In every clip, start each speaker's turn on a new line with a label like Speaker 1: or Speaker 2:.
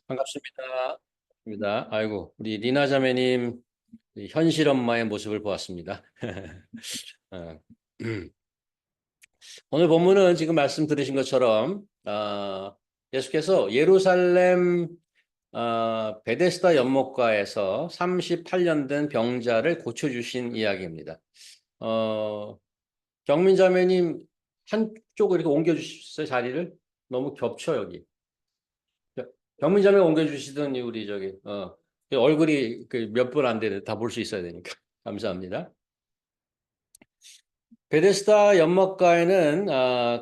Speaker 1: 반갑습니다. 반갑습니다. 아이고, 우리 리나 자매님 현실 엄마의 모습을 보았습니다. 어, 오늘 본문은 지금 말씀 들으신 것처럼 예수께서 예루살렘 베데스다 연못가에서 38년 된 병자를 고쳐주신 이야기입니다. 어, 경민 자매님 한쪽으로 이렇게 옮겨주셨어요, 자리를? 너무 겹쳐, 여기. 경민자매 옮겨주시더니 우리 저기 얼굴이 그 몇 분 안 되는 다 볼 수 있어야 되니까 감사합니다. 베데스다 연못가에는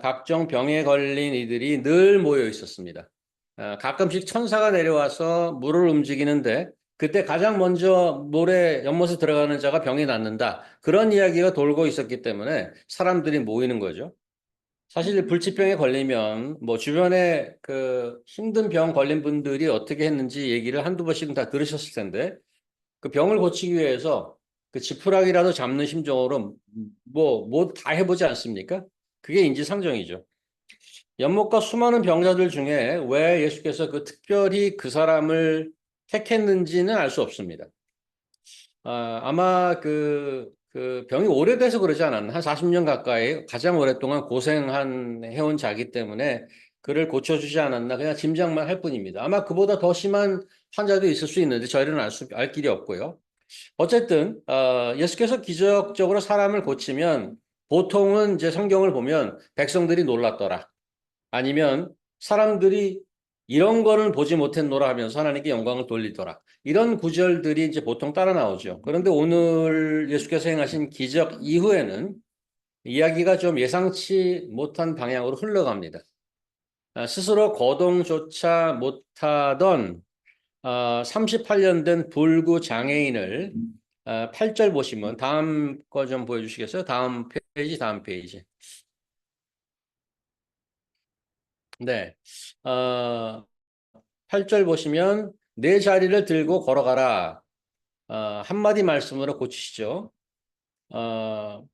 Speaker 1: 각종 병에 걸린 이들이 늘 모여 있었습니다. 가끔씩 천사가 내려와서 물을 움직이는데 그때 가장 먼저 물에 연못에 들어가는 자가 병이 낫는다. 그런 이야기가 돌고 있었기 때문에 사람들이 모이는 거죠. 사실 불치병에 걸리면 뭐 주변에 그 힘든 병 걸린 분들이 어떻게 했는지 얘기를 한두 번씩은 다 들으셨을 텐데 그 병을 고치기 위해서 그 지푸라기라도 잡는 심정으로 뭐 다 해보지 않습니까? 그게 인지상정이죠. 연못가 수많은 병자들 중에 왜 예수께서 그 특별히 그 사람을 택했는지는 알 수 없습니다. 아마 그 병이 오래돼서 그러지 않았나. 한 40년 가까이 가장 오랫동안 해온 자기 때문에 그를 고쳐주지 않았나. 그냥 짐작만 할 뿐입니다. 아마 그보다 더 심한 환자도 있을 수 있는데 저희는 알 길이 없고요. 어쨌든, 예수께서 기적적으로 사람을 고치면 보통은 이제 성경을 보면 백성들이 놀랐더라. 아니면 사람들이 이런 거는 보지 못했노라 하면서 하나님께 영광을 돌리더라. 이런 구절들이 이제 보통 따라 나오죠. 그런데 오늘 예수께서 행하신 기적 이후에는 이야기가 좀 예상치 못한 방향으로 흘러갑니다. 스스로 거동조차 못하던 38년 된 불구 장애인을 8절 보시면 다음 거 좀 보여주시겠어요? 다음 페이지. 네. 어, 8절 보시면 내 자리를 들고 걸어가라. 한마디 말씀으로 고치시죠. 어,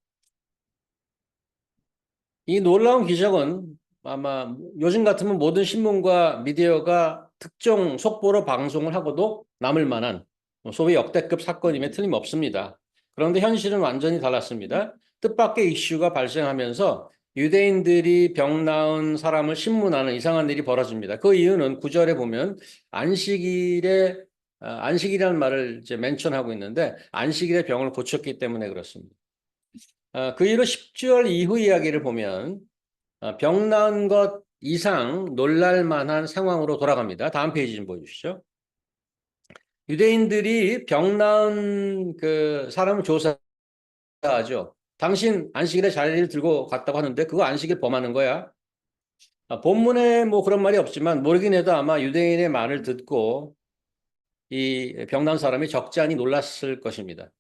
Speaker 1: 이 놀라운 기적은 아마 요즘 같으면 모든 신문과 미디어가 특정 속보로 방송을 하고도 남을 만한 소위 역대급 사건임에 틀림없습니다. 그런데 현실은 완전히 달랐습니다. 뜻밖의 이슈가 발생하면서 유대인들이 병 나은 사람을 신문하는 이상한 일이 벌어집니다. 그 이유는 구절에 보면 안식일이라는 말을 이제 멘션하고 있는데 안식일에 병을 고쳤기 때문에 그렇습니다. 그 이후로 10절 이후 이야기를 보면 병 나은 것 이상 놀랄 만한 상황으로 돌아갑니다. 다음 페이지 좀 보여주시죠. 유대인들이 병 나은 그 사람을 조사하죠. 당신 안식일에 자리를 들고 갔다고 하는데 그거 안식일 범하는 거야? 본문에 뭐 그런 말이 없지만 모르긴 해도 아마 유대인의 말을 듣고 이 병 나은 사람이 적지 않이 놀랐을 것입니다.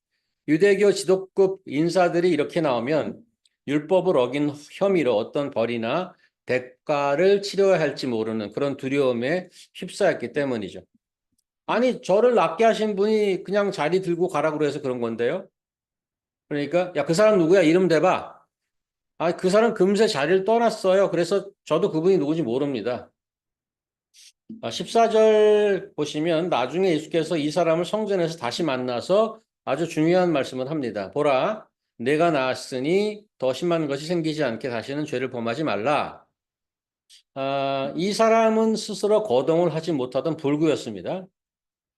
Speaker 1: 유대교 지도급 인사들이 이렇게 나오면 율법을 어긴 혐의로 어떤 벌이나 대가를 치러야 할지 모르는 그런 두려움에 휩싸였기 때문이죠. 아니, 저를 낫게 하신 분이 그냥 자리 들고 가라고 그래서 그런 건데요. 그러니까, 야, 그 사람 누구야? 이름 대봐. 아, 그 사람 금세 자리를 떠났어요. 그래서 저도 그분이 누군지 모릅니다. 14절 보시면 나중에 예수께서 이 사람을 성전에서 다시 만나서 아주 중요한 말씀을 합니다. 보라, 내가 나았으니 더 심한 것이 생기지 않게 다시는 죄를 범하지 말라. 이 사람은 스스로 거동을 하지 못하던 불구였습니다.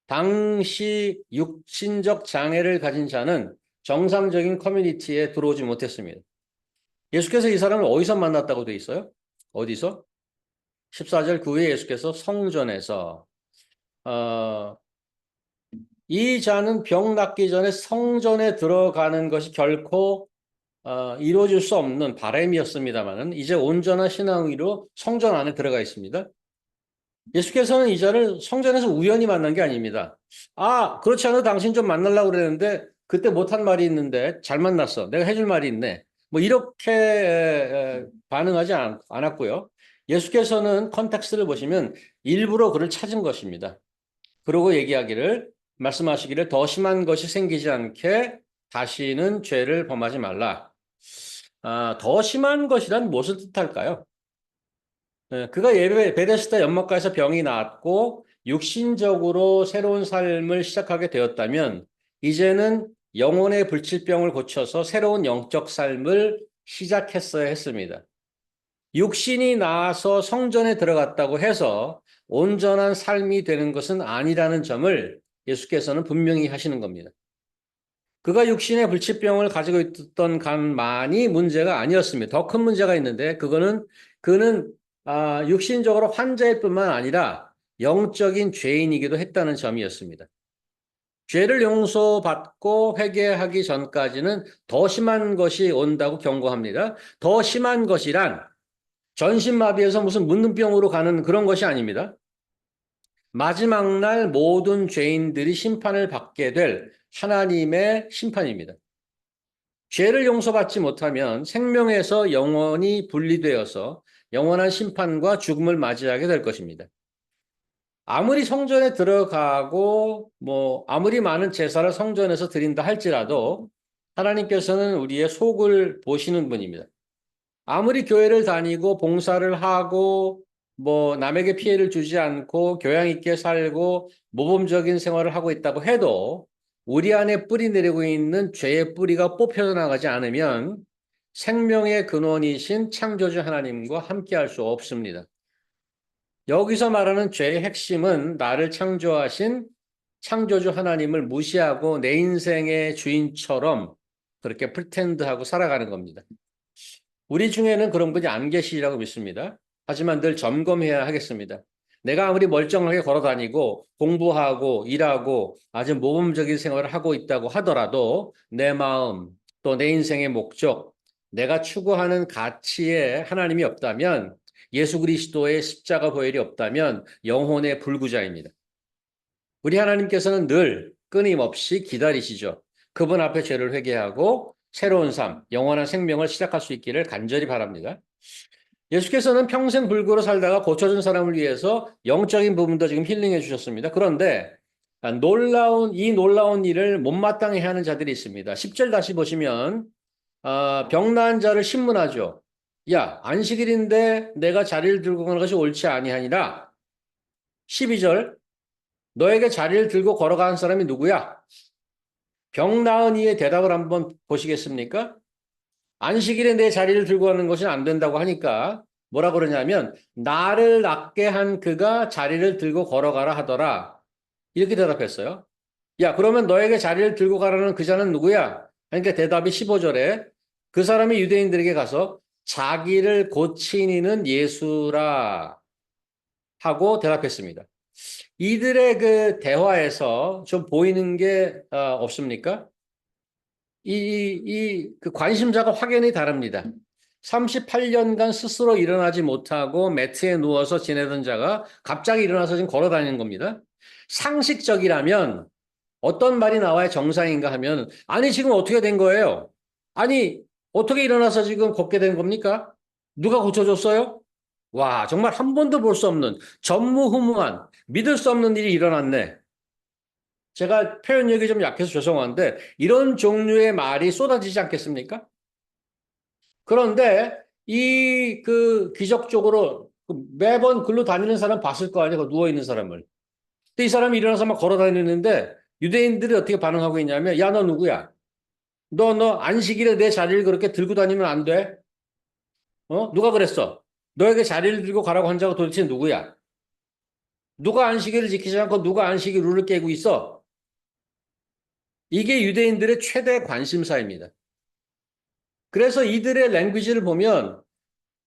Speaker 1: 당시 육신적 장애를 가진 자는 정상적인 커뮤니티에 들어오지 못했습니다. 예수께서 이 사람을 어디서 만났다고 돼 있어요? 어디서? 14절 그 후에 예수께서 성전에서 어, 이 자는 병 낫기 전에 성전에 들어가는 것이 결코 이루어질 수 없는 바람이었습니다만은 이제 온전한 신앙으로 성전 안에 들어가 있습니다. 예수께서는 이 자를 성전에서 우연히 만난 게 아닙니다. 그렇지 않아도 당신 좀 만나려고 그랬는데 그때 못한 말이 있는데 잘 만났어. 내가 해줄 말이 있네. 뭐 이렇게 반응하지 않았고요. 예수께서는 컨텍스트를 보시면 일부러 그를 찾은 것입니다. 그러고 말씀하시기를 더 심한 것이 생기지 않게 다시는 죄를 범하지 말라. 더 심한 것이란 무엇을 뜻할까요? 그가 베데스다 연못가에서 병이 나았고 육신적으로 새로운 삶을 시작하게 되었다면 이제는 영혼의 불치병을 고쳐서 새로운 영적 삶을 시작했어야 했습니다. 육신이 나아서 성전에 들어갔다고 해서 온전한 삶이 되는 것은 아니라는 점을 예수께서는 분명히 하시는 겁니다. 그가 육신의 불치병을 가지고 있던 간만이 문제가 아니었습니다. 더 큰 문제가 있는데 그는 육신적으로 환자일 뿐만 아니라 영적인 죄인이기도 했다는 점이었습니다. 죄를 용서받고 회개하기 전까지는 더 심한 것이 온다고 경고합니다. 더 심한 것이란 전신마비에서 무슨 문둥병으로 가는 그런 것이 아닙니다. 마지막 날 모든 죄인들이 심판을 받게 될 하나님의 심판입니다. 죄를 용서받지 못하면 생명에서 영원히 분리되어서 영원한 심판과 죽음을 맞이하게 될 것입니다. 아무리 성전에 들어가고 아무리 많은 제사를 성전에서 드린다 할지라도 하나님께서는 우리의 속을 보시는 분입니다. 아무리 교회를 다니고 봉사를 하고 남에게 피해를 주지 않고 교양 있게 살고 모범적인 생활을 하고 있다고 해도 우리 안에 뿌리 내리고 있는 죄의 뿌리가 뽑혀져 나가지 않으면 생명의 근원이신 창조주 하나님과 함께할 수 없습니다. 여기서 말하는 죄의 핵심은 나를 창조하신 창조주 하나님을 무시하고 내 인생의 주인처럼 그렇게 프리텐드하고 살아가는 겁니다. 우리 중에는 그런 분이 안 계시리라고 믿습니다. 하지만 늘 점검해야 하겠습니다. 내가 아무리 멀쩡하게 걸어다니고 공부하고 일하고 아주 모범적인 생활을 하고 있다고 하더라도 내 마음 또 내 인생의 목적, 내가 추구하는 가치에 하나님이 없다면 예수 그리스도의 십자가 보혈이 없다면 영혼의 불구자입니다. 우리 하나님께서는 늘 끊임없이 기다리시죠. 그분 앞에 죄를 회개하고 새로운 삶, 영원한 생명을 시작할 수 있기를 간절히 바랍니다. 예수께서는 평생 불구로 살다가 고쳐준 사람을 위해서 영적인 부분도 지금 힐링해 주셨습니다. 그런데 이 놀라운 일을 못마땅해 하는 자들이 있습니다. 10절 다시 보시면 병 나은 자를 신문하죠. 야, 안식일인데 내가 자리를 들고 가는 것이 옳지 아니하니라. 12절 너에게 자리를 들고 걸어가는 사람이 누구야? 병 나은 이의 대답을 한번 보시겠습니까? 안식일에 내 자리를 들고 가는 것은 안 된다고 하니까 뭐라 그러냐면 나를 낫게 한 그가 자리를 들고 걸어가라 하더라. 이렇게 대답했어요. 야, 그러면 너에게 자리를 들고 가라는 그 자는 누구야? 그러니까 대답이 15절에 그 사람이 유대인들에게 가서 자기를 고친 이는 예수라 하고 대답했습니다. 이들의 그 대화에서 좀 보이는 게 없습니까? 그 관심자가 확연히 다릅니다. 38년간 스스로 일어나지 못하고 매트에 누워서 지내던 자가 갑자기 일어나서 지금 걸어 다니는 겁니다. 상식적이라면 어떤 말이 나와야 정상인가 하면, 아니, 지금 어떻게 된 거예요? 아니, 어떻게 일어나서 지금 걷게 된 겁니까? 누가 고쳐줬어요? 와, 정말 한 번도 볼 수 없는 전무후무한 믿을 수 없는 일이 일어났네. 제가 표현력이 좀 약해서 죄송한데 이런 종류의 말이 쏟아지지 않겠습니까? 그런데 기적적으로 매번 글로 다니는 사람 봤을 거 아니에요? 누워 있는 사람을. 근데 이 사람이 일어나서 막 걸어 다니는데 유대인들이 어떻게 반응하고 있냐면 야, 너 누구야? 너 안식일에 내 자리를 그렇게 들고 다니면 안 돼? 누가 그랬어? 너에게 자리를 들고 가라고 한 자가 도대체 누구야? 누가 안식일을 지키지 않고 누가 안식일 룰을 깨고 있어? 이게 유대인들의 최대 관심사입니다. 그래서 이들의 랭귀지를 보면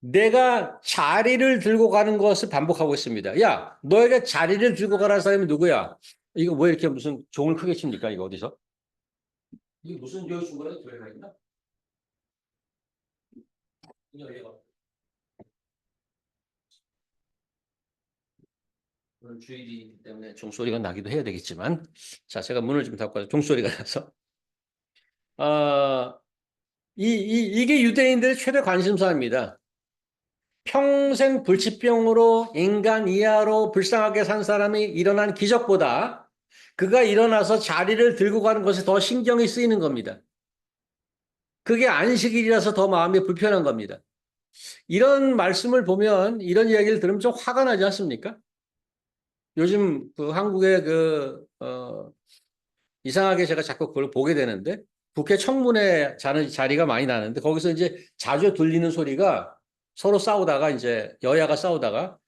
Speaker 1: 내가 자리를 들고 가는 것을 반복하고 있습니다. 야, 너에게 자리를 들고 가라는 사람이 누구야? 이거 왜 이렇게 무슨 종을 크게 칩니까? 이거 어디서? 이게 무슨 여 중간에 들어가 있나? 오늘 주일이기 때문에 종소리가 나기도 해야 되겠지만, 자, 제가 문을 좀 닫고 와서 종소리가 나서, 아, 이게 유대인들의 최대 관심사입니다. 평생 불치병으로 인간 이하로 불쌍하게 산 사람이 일어난 기적보다 그가 일어나서 자리를 들고 가는 것에 더 신경이 쓰이는 겁니다. 그게 안식일이라서 더 마음이 불편한 겁니다. 이런 말씀을 보면 이런 이야기를 들으면 좀 화가 나지 않습니까? 요즘 그 한국의 이상하게 제가 자꾸 그걸 보게 되는데 국회 청문회 자리가 많이 나는데 거기서 이제 자주 들리는 소리가 서로 싸우다가 이제 여야가 싸우다가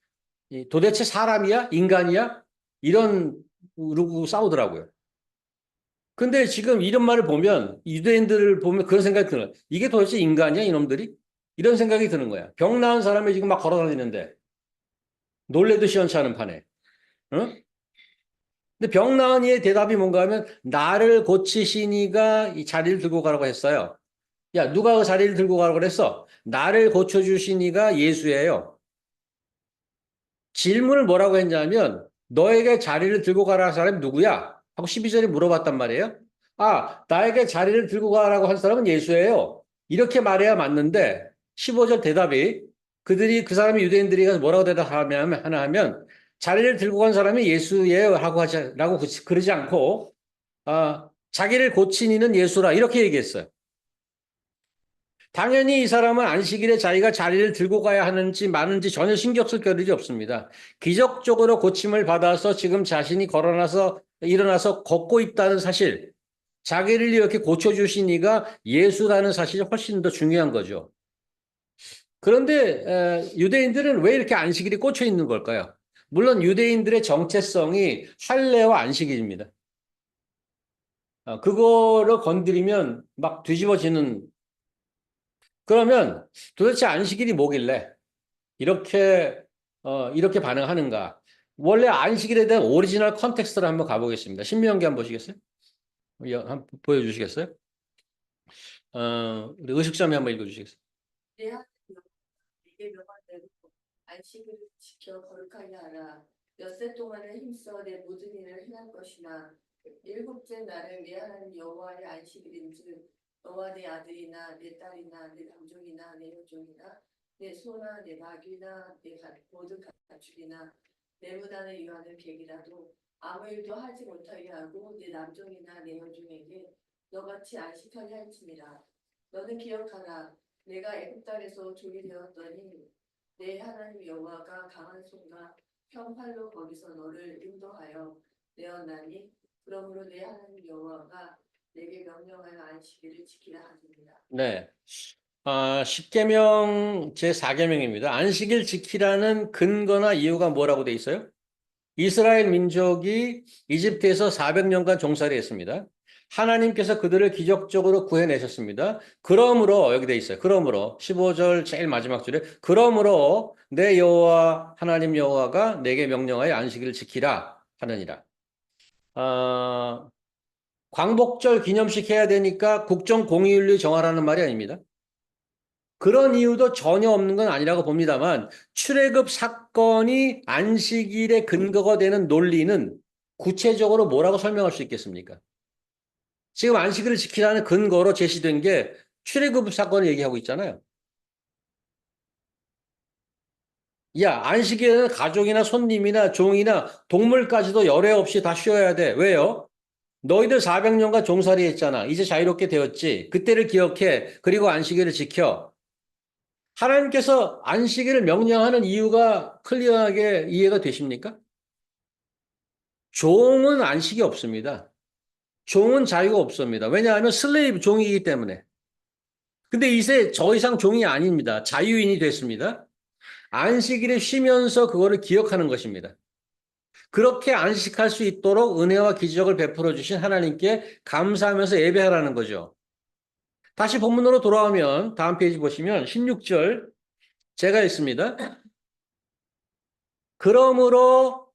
Speaker 1: 도대체 사람이야? 인간이야? 이런 그러고 싸우더라고요. 근데 지금 이런 말을 보면 유대인들을 보면 그런 생각이 드는 거야. 이게 도대체 인간이야, 이놈들이? 이런 생각이 드는 거야. 병 나은 사람이 지금 막 걸어 다니는데 놀래도 시원찮은 판에. 응? 근데 병 나은 이의 대답이 뭔가 하면 나를 고치시니가 이 자리를 들고 가라고 했어요. 야, 누가 그 자리를 들고 가라고 그랬어? 나를 고쳐주시니가 예수예요. 질문을 뭐라고 했냐면 너에게 자리를 들고 가라는 사람이 누구야? 하고 12절에 물어봤단 말이에요. 아, 나에게 자리를 들고 가라고 한 사람은 예수예요. 이렇게 말해야 맞는데 15절 대답이 그들이 그 사람이 유대인들이 가서 뭐라고 대답하면 하나 하면 자리를 들고 간 사람이 예수예요 하고 하자라고 그러지 않고 자기를 고친 이는 예수라 이렇게 얘기했어요. 당연히 이 사람은 안식일에 자기가 자리를 들고 가야 하는지 마는지 전혀 신경 쓸 겨를이 없습니다. 기적적으로 고침을 받아서 지금 자신이 일어나서 걷고 있다는 사실, 자기를 이렇게 고쳐주신 이가 예수라는 사실이 훨씬 더 중요한 거죠. 그런데 유대인들은 왜 이렇게 안식일이 꽂혀 있는 걸까요? 물론 유대인들의 정체성이 할례와 안식일입니다. 그거를 건드리면 막 뒤집어지는 그러면 도대체 안식일이 뭐길래 이렇게 반응하는가? 원래 안식일에 대한 오리지널 컨텍스트를 한번 가보겠습니다. 신명기 한번 보시겠어요? 한번 보여주시겠어요? 우리 의식자매 한번 읽어주시겠어요?
Speaker 2: 내 하나님 네게 명한 대로 안식일을 지켜 거룩하게 하라. 엿새 동안을 힘써 내 모든 일을 행할 것이나 일곱째 날은 내 하나님 여호와의 안식일인즉 너와 내 아들이나 내 딸이나 내 남종이나 내 여종이나 내 소나 내 낙이나 내 모든 가축이나 내 무단에 유하는 객이라도 아무 일도 하지 못하게 하고 내 남종이나 내 여종에게 너같이 안식하게 할지니라. 너는 기억하라. 내가 애굽 땅에서 종이 되었더니 내 하나님 여호와가 강한 손과 평팔로 거기서 너를 인도하여 내었나니 그러므로 내 하나님 여호와가 내게 명령하여 안식일을 지키라 하십니다.
Speaker 1: 네. 10계명 제4계명입니다. 안식일 지키라는 근거나 이유가 뭐라고 돼 있어요? 이스라엘 민족이 이집트에서 400년간 종살이 했습니다. 하나님께서 그들을 기적적으로 구해내셨습니다. 그러므로 여기 돼 있어요. 그러므로 15절 제일 마지막 줄에 그러므로 내 여호와 하나님 여호와가 내게 명령하여 안식일을 지키라 하느니라. 광복절 기념식 해야 되니까 국정공휴일로 정하라는 말이 아닙니다. 그런 이유도 전혀 없는 건 아니라고 봅니다만 출애굽 사건이 안식일의 근거가 되는 논리는 구체적으로 뭐라고 설명할 수 있겠습니까? 지금 안식일을 지키라는 근거로 제시된 게 출애굽 사건을 얘기하고 있잖아요. 야, 안식일에는 가족이나 손님이나 종이나 동물까지도 열애 없이 다 쉬어야 돼. 왜요? 너희들 400년간 종살이 했잖아. 이제 자유롭게 되었지. 그때를 기억해. 그리고 안식일을 지켜. 하나님께서 안식일을 명령하는 이유가 클리어하게 이해가 되십니까? 종은 안식이 없습니다. 종은 자유가 없습니다. 왜냐하면 슬레이브 종이기 때문에. 근데 이제 더 이상 종이 아닙니다. 자유인이 됐습니다. 안식일에 쉬면서 그거를 기억하는 것입니다. 그렇게 안식할 수 있도록 은혜와 기적을 베풀어 주신 하나님께 감사하면서 예배하라는 거죠. 다시 본문으로 돌아오면 다음 페이지 보시면 16절 제가 있습니다. 그러므로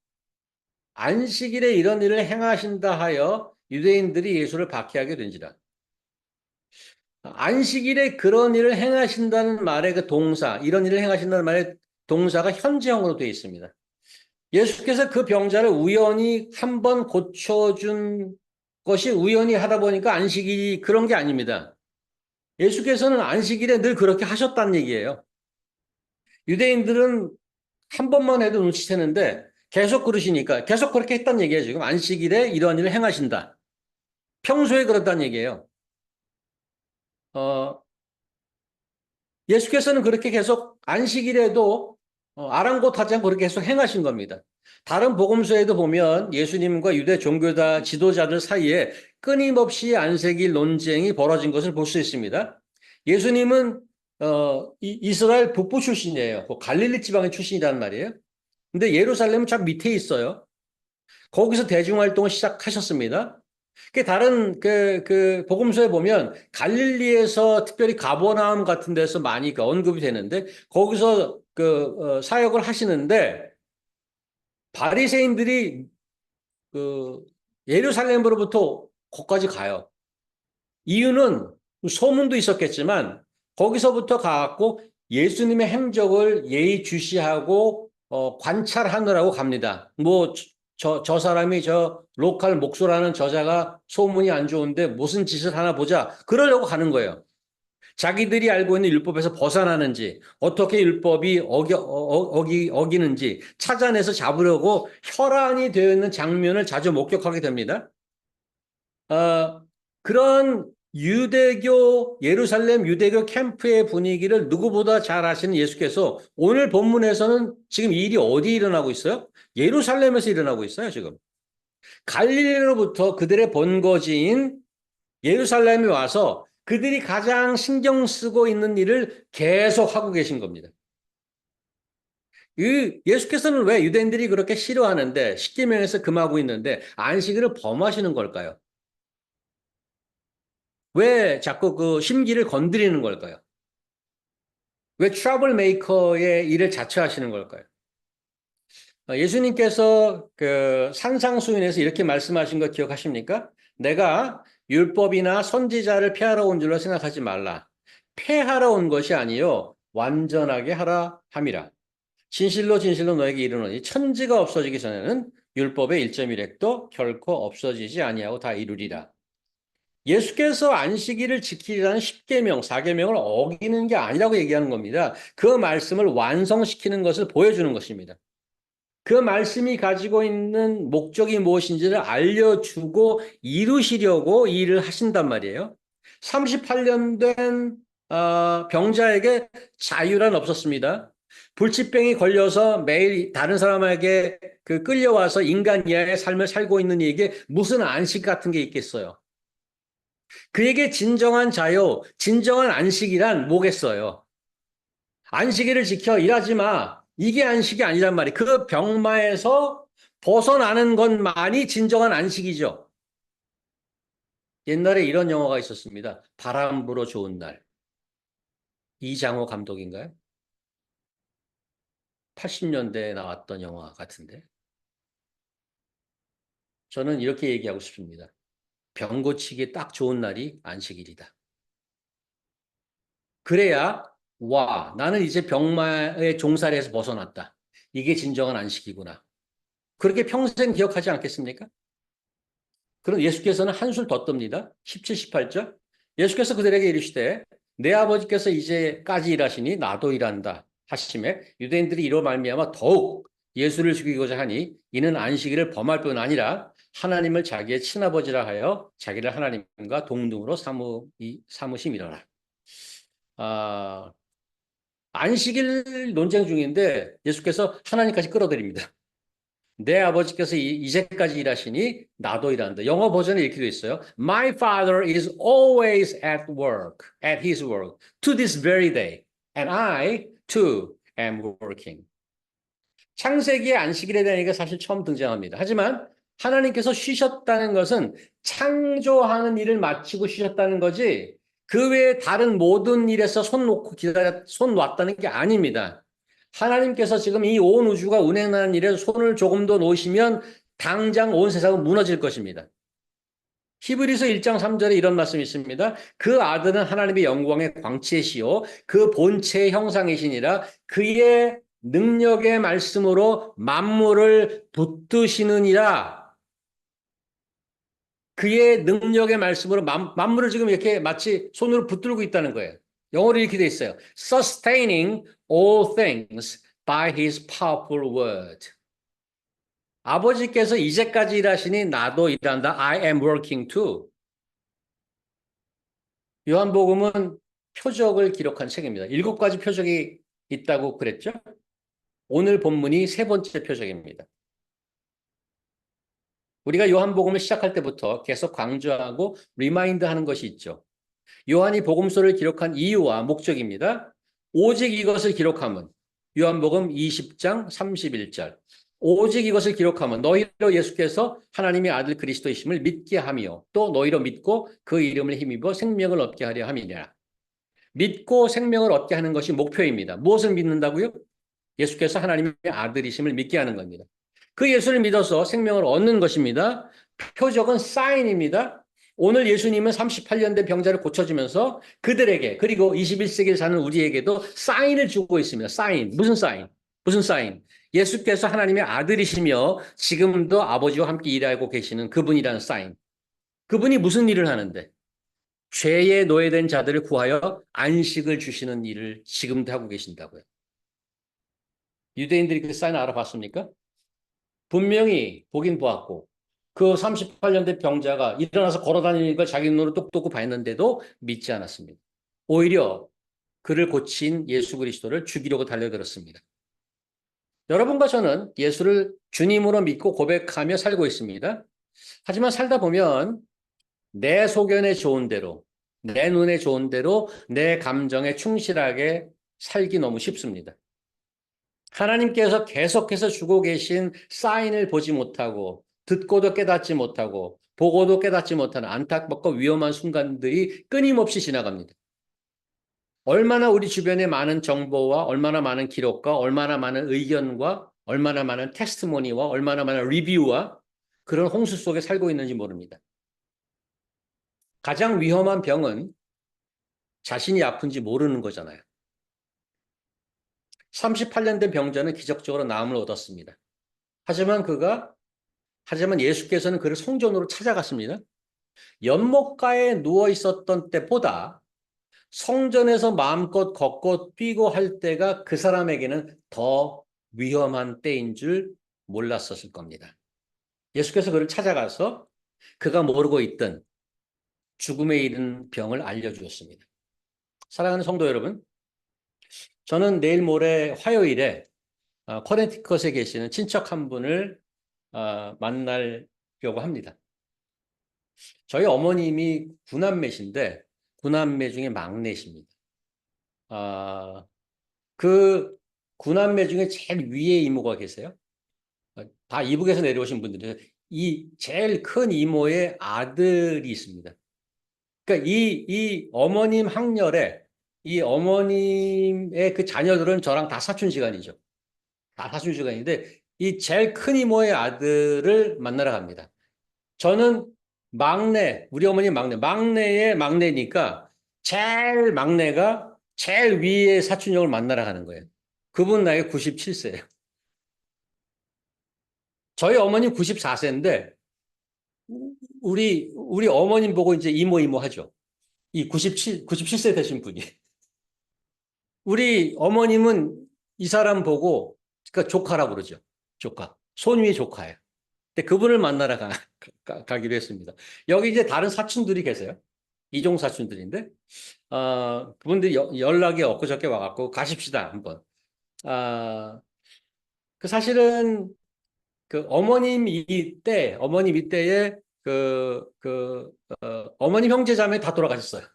Speaker 1: 안식일에 이런 일을 행하신다 하여 유대인들이 예수를 박해하게 된지라. 안식일에 그런 일을 행하신다는 말의 그 동사, 이런 일을 행하신다는 말의 동사가 현재형으로 되어 있습니다. 예수께서 그 병자를 우연히 한 번 고쳐준 것이 우연히 하다 보니까 안식일이 그런 게 아닙니다. 예수께서는 안식일에 늘 그렇게 하셨다는 얘기예요. 유대인들은 한 번만 해도 눈치채는데 계속 그러시니까 계속 그렇게 했다는 얘기예요. 지금 안식일에 이런 일을 행하신다. 평소에 그렇다는 얘기예요. 어, 예수께서는 그렇게 계속 안식일에도 아랑곳하지 않고 그렇게 계속 행하신 겁니다. 다른 복음서에도 보면 예수님과 유대 종교다 지도자들 사이에 끊임없이 안식일 논쟁이 벌어진 것을 볼 수 있습니다. 예수님은 이스라엘 북부 출신이에요. 그 갈릴리 지방의 출신이란 말이에요. 근데 예루살렘은 참 밑에 있어요. 거기서 대중활동을 시작하셨습니다. 다른 복음서에 보면 갈릴리에서 특별히 가버나움 같은 데서 많이 언급이 되는데 거기서 사역을 하시는데 바리새인들이 예루살렘으로부터 거기까지 가요. 이유는 소문도 있었겠지만 거기서부터 가갖고 예수님의 행적을 예의주시하고 관찰하느라고 갑니다. 뭐 저 사람이 저 로컬 목소라는 저자가 소문이 안 좋은데 무슨 짓을 하나 보자. 그러려고 가는 거예요. 자기들이 알고 있는 율법에서 벗어나는지 어떻게 율법이 어기는지 찾아내서 잡으려고 혈안이 되어 있는 장면을 자주 목격하게 됩니다. 그런 예루살렘 유대교 캠프의 분위기를 누구보다 잘 아시는 예수께서 오늘 본문에서는 지금 이 일이 어디 일어나고 있어요? 예루살렘에서 일어나고 있어요, 지금. 갈릴리로부터 그들의 본거지인 예루살렘에 와서 그들이 가장 신경 쓰고 있는 일을 계속 하고 계신 겁니다. 예수께서는 왜 유대인들이 그렇게 싫어하는데 십계명에서 금하고 있는데 안식일을 범하시는 걸까요? 왜 자꾸 그 심기를 건드리는 걸까요? 왜 트러블 메이커의 일을 자처하시는 걸까요? 예수님께서 그 산상수훈에서 이렇게 말씀하신 거 기억하십니까? 내가 율법이나 선지자를 폐하러 온 줄로 생각하지 말라. 폐하러 온 것이 아니요 완전하게 하라 함이라. 진실로 진실로 너에게 이르노니 천지가 없어지기 전에는 율법의 1.1획도 결코 없어지지 아니하고 다 이루리라. 예수께서 안식일을 지키라는 10계명, 4계명을 어기는 게 아니라고 얘기하는 겁니다. 그 말씀을 완성시키는 것을 보여주는 것입니다. 그 말씀이 가지고 있는 목적이 무엇인지를 알려주고 이루시려고 이 일을 하신단 말이에요. 38년 된 병자에게 자유란 없었습니다. 불치병이 걸려서 매일 다른 사람에게 끌려와서 인간 이하의 삶을 살고 있는 이에게 무슨 안식 같은 게 있겠어요. 그에게 진정한 자유, 진정한 안식이란 뭐겠어요? 안식일을 지켜 일하지 마. 이게 안식이 아니란 말이에요. 그 병마에서 벗어나는 것만이 진정한 안식이죠. 옛날에 이런 영화가 있었습니다. 바람 불어 좋은 날. 이장호 감독인가요? 80년대에 나왔던 영화 같은데. 저는 이렇게 얘기하고 싶습니다. 병 고치기 딱 좋은 날이 안식일이다. 그래야 와, 나는 이제 병마의 종살이에서 벗어났다. 이게 진정한 안식이구나. 그렇게 평생 기억하지 않겠습니까? 그럼 예수께서는 한술 더 뜹니다. 17, 18절. 예수께서 그들에게 이르시되 내 아버지께서 이제까지 일하시니 나도 일한다 하시매 유대인들이 이로 말미암아 더욱 예수를 죽이고자 하니 이는 안식일을 범할 뿐 아니라 하나님을 자기의 친아버지라 하여 자기를 하나님과 동등으로 삼으심이로라. 안식일 논쟁 중인데 예수께서 하나님까지 끌어들입니다. 내 아버지께서 이제까지 일하시니 나도 일한다. 영어 버전에 이렇게 되어 있어요. My father is always at work, at his work, to this very day. And I too am working. 창세기의 안식일에 대한 얘기가 사실 처음 등장합니다. 하지만 하나님께서 쉬셨다는 것은 창조하는 일을 마치고 쉬셨다는 거지 그 외에 다른 모든 일에서 손 놨다는 게 아닙니다. 하나님께서 지금 이 온 우주가 운행하는 일에 손을 조금 더 놓으시면 당장 온 세상은 무너질 것입니다. 히브리서 1장 3절에 이런 말씀이 있습니다. 그 아들은 하나님의 영광의 광채시요 그 본체의 형상이시니라 그의 능력의 말씀으로 만물을 붙드시느니라. 그의 능력의 말씀으로 만물을 지금 이렇게 마치 손으로 붙들고 있다는 거예요. 영어로 이렇게 돼 있어요. Sustaining all things by his powerful word. 아버지께서 이제까지 일하시니 나도 일한다. I am working too. 요한복음은 표적을 기록한 책입니다. 7가지 표적이 있다고 그랬죠? 오늘 본문이 세 번째 표적입니다. 우리가 요한복음을 시작할 때부터 계속 강조하고 리마인드 하는 것이 있죠. 요한이 복음서를 기록한 이유와 목적입니다. 오직 이것을 기록함은 요한복음 20장 31절. 오직 이것을 기록함은 너희로 예수께서 하나님의 아들 그리스도이심을 믿게 하며 또 너희로 믿고 그 이름을 힘입어 생명을 얻게 하려 함이니라. 믿고 생명을 얻게 하는 것이 목표입니다. 무엇을 믿는다고요? 예수께서 하나님의 아들이심을 믿게 하는 겁니다. 그 예수를 믿어서 생명을 얻는 것입니다. 표적은 사인입니다. 오늘 예수님은 38년 된 병자를 고쳐주면서 그들에게 그리고 21세기를 사는 우리에게도 사인을 주고 있습니다. 사인. 무슨 사인? 무슨 사인? 예수께서 하나님의 아들이시며 지금도 아버지와 함께 일하고 계시는 그분이라는 사인. 그분이 무슨 일을 하는데? 죄에 노예된 자들을 구하여 안식을 주시는 일을 지금도 하고 계신다고요. 유대인들이 그 사인 알아봤습니까? 분명히 보긴 보았고 그 38년 된 병자가 일어나서 걸어다니는 걸 자기 눈으로 똑똑히 봤는데도 믿지 않았습니다. 오히려 그를 고친 예수 그리스도를 죽이려고 달려들었습니다. 여러분과 저는 예수를 주님으로 믿고 고백하며 살고 있습니다. 하지만 살다 보면 내 소견에 좋은 대로, 내 눈에 좋은 대로 내 감정에 충실하게 살기 너무 쉽습니다. 하나님께서 계속해서 주고 계신 사인을 보지 못하고 듣고도 깨닫지 못하고 보고도 깨닫지 못하는 안타깝고 위험한 순간들이 끊임없이 지나갑니다. 얼마나 우리 주변에 많은 정보와 얼마나 많은 기록과 얼마나 많은 의견과 얼마나 많은 테스트모니와 얼마나 많은 리뷰와 그런 홍수 속에 살고 있는지 모릅니다. 가장 위험한 병은 자신이 아픈지 모르는 거잖아요. 38년 된 병자는 기적적으로 나음을 얻었습니다. 하지만 예수께서는 그를 성전으로 찾아갔습니다. 연못가에 누워 있었던 때보다 성전에서 마음껏 걷고 뛰고 할 때가 그 사람에게는 더 위험한 때인 줄 몰랐었을 겁니다. 예수께서 그를 찾아가서 그가 모르고 있던 죽음에 이른 병을 알려주었습니다. 사랑하는 성도 여러분, 저는 내일 모레 화요일에 커네티컷에 계시는 친척 한 분을 만나려고 합니다. 저희 어머님이 구남매신데 구남매 중에 막내십니다. 그 구남매 중에 제일 위에 이모가 계세요. 다 이북에서 내려오신 분들이에요. 이 제일 큰 이모의 아들이 있습니다. 그러니까 이 어머님 학렬에 이 어머님의 그 자녀들은 저랑 다 사촌 시간이죠. 다 사촌 시간인데 이 제일 큰 이모의 아들을 만나러 갑니다. 저는 막내, 우리 어머니 막내의 막내니까 제일 막내가 제일 위의 사촌 형을 만나러 가는 거예요. 그분 나이 97세예요. 저희 어머니 94세인데 우리 어머님 보고 이제 이모 하죠. 이 97세 되신 분이. 우리 어머님은 이 사람 보고 그러니까 조카라고 그러죠. 조카. 손위의 조카예요. 근데 그분을 만나러 가기로 했습니다. 여기 이제 다른 사촌들이 계세요. 이종 사촌들인데, 그분들이 연락이 엊그저께 와갖고 가십시다, 한번. 그 사실은 그 어머님 이때에 어머님 형제 자매 다 돌아가셨어요.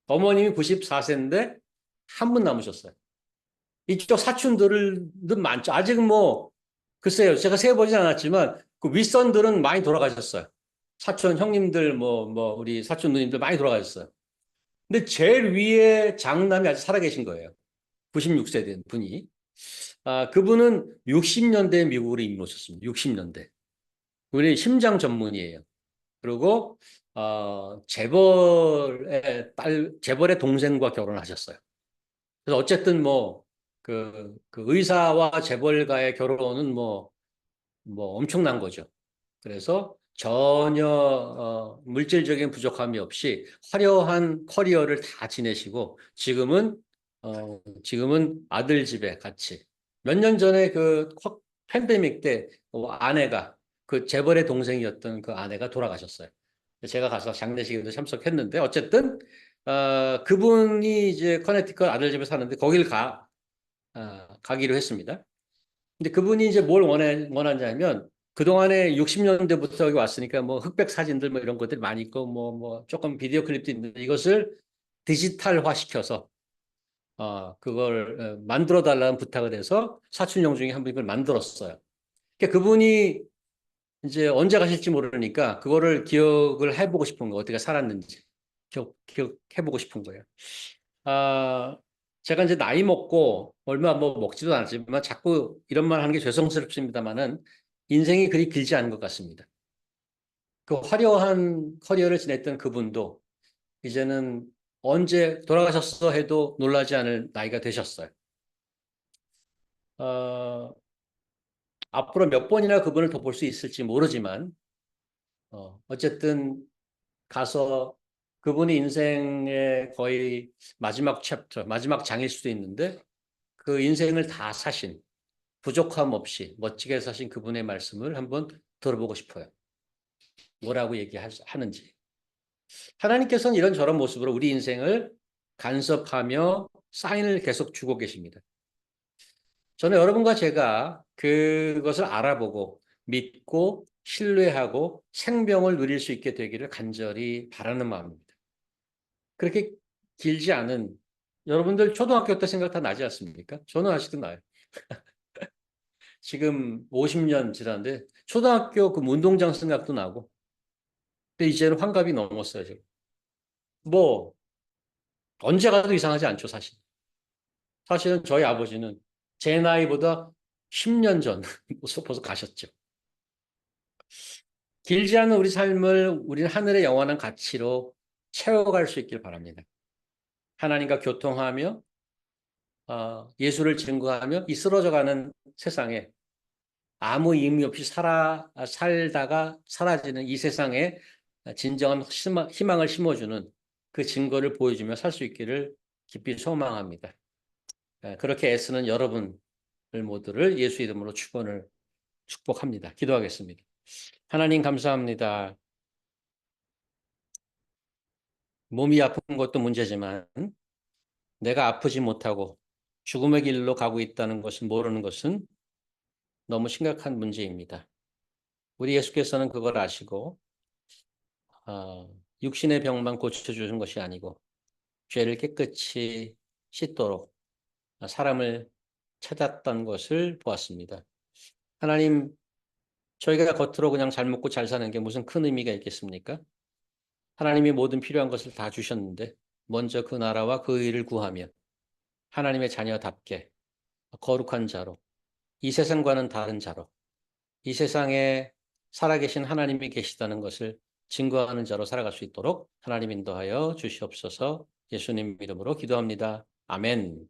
Speaker 1: 어머님이 94세인데 한 분 남으셨어요. 이쪽 사촌들은 많죠. 아직 뭐, 글쎄요. 제가 세어보진 않았지만, 그 윗선들은 많이 돌아가셨어요. 사촌 형님들, 우리 사촌 누님들 많이 돌아가셨어요. 근데 제일 위에 장남이 아직 살아계신 거예요. 96세 된 분이. 그분은 60년대에 미국으로 이민 오셨습니다. 60년대. 그분이 심장 전문이에요. 그리고, 재벌의 동생과 결혼하셨어요. 그래서 어쨌든 그 의사와 재벌가의 결혼은 엄청난 거죠. 그래서 전혀 물질적인 부족함이 없이 화려한 커리어를 다 지내시고 지금은 아들 집에 같이 몇 년 전에 그 팬데믹 때 아내가 그 재벌의 동생이었던 그 아내가 돌아가셨어요. 제가 가서 장례식에도 참석했는데 어쨌든 그분이 이제 커네티컷 아들 집에 사는데 거길 가기로 했습니다. 근데 그분이 이제 뭘 원하냐면 그동안에 60년대부터 여기 왔으니까 뭐 흑백 사진들 뭐 이런 것들이 많이 있고 뭐 조금 비디오 클립도 있는데 이것을 디지털화 시켜서 그걸 만들어 달라는 부탁을 해서 사촌형 중에 한 분이 그걸 만들었어요. 그러니까 그분이 이제 언제 가실지 모르니까 그거를 기억을 해보고 싶은 거 어떻게 살았는지 기억해보고 싶은 거예요. 아, 제가 이제 나이 먹고 얼마 뭐 먹지도 않지만 자꾸 이런 말 하는 게 죄송스럽습니다만은 인생이 그리 길지 않은 것 같습니다. 그 화려한 커리어를 지냈던 그분도 이제는 언제 돌아가셨어 해도 놀라지 않을 나이가 되셨어요. 어, 앞으로 몇 번이나 그분을 더 볼 수 있을지 모르지만 어쨌든 가서 그분의 인생의 거의 마지막 챕터, 마지막 장일 수도 있는데 그 인생을 다 사신 부족함 없이 멋지게 사신 그분의 말씀을 한번 들어보고 싶어요. 뭐라고 얘기하는지. 하나님께서는 이런저런 모습으로 우리 인생을 간섭하며 사인을 계속 주고 계십니다. 저는 여러분과 제가 그것을 알아보고 믿고 신뢰하고 생명을 누릴 수 있게 되기를 간절히 바라는 마음입니다. 그렇게 길지 않은 여러분들 초등학교 때 생각 다 나지 않습니까? 저는 아직도 나요. 지금 50년 지났는데 초등학교 그 운동장 생각도 나고 근데 이제는 환갑이 넘었어요. 지금. 뭐 언제 가도 이상하지 않죠, 사실. 사실은 저희 아버지는 제 나이보다 10년 전 벌써 가셨죠. 길지 않은 우리 삶을 우리는 하늘의 영원한 가치로 채워갈 수 있길 바랍니다. 하나님과 교통하며 예수를 증거하며 이 쓰러져가는 세상에 아무 의미 없이 살다가 사라지는 이 세상에 진정한 희망을 심어주는 그 증거를 보여주며 살 수 있기를 깊이 소망합니다. 그렇게 애쓰는 여러분들 모두를 예수 이름으로 축복합니다. 기도하겠습니다. 하나님 감사합니다. 몸이 아픈 것도 문제지만 내가 아프지 못하고 죽음의 길로 가고 있다는 것을 모르는 것은 너무 심각한 문제입니다. 우리 예수께서는 그걸 아시고 어, 육신의 병만 고쳐주신 것이 아니고 죄를 깨끗이 씻도록 사람을 찾았던 것을 보았습니다. 하나님, 저희가 겉으로 그냥 잘 먹고 잘 사는 게 무슨 큰 의미가 있겠습니까? 하나님이 모든 필요한 것을 다 주셨는데 먼저 그 나라와 그 의를 구하며 하나님의 자녀답게 거룩한 자로 이 세상과는 다른 자로 이 세상에 살아계신 하나님이 계시다는 것을 증거하는 자로 살아갈 수 있도록 하나님 인도하여 주시옵소서. 예수님 이름으로 기도합니다. 아멘.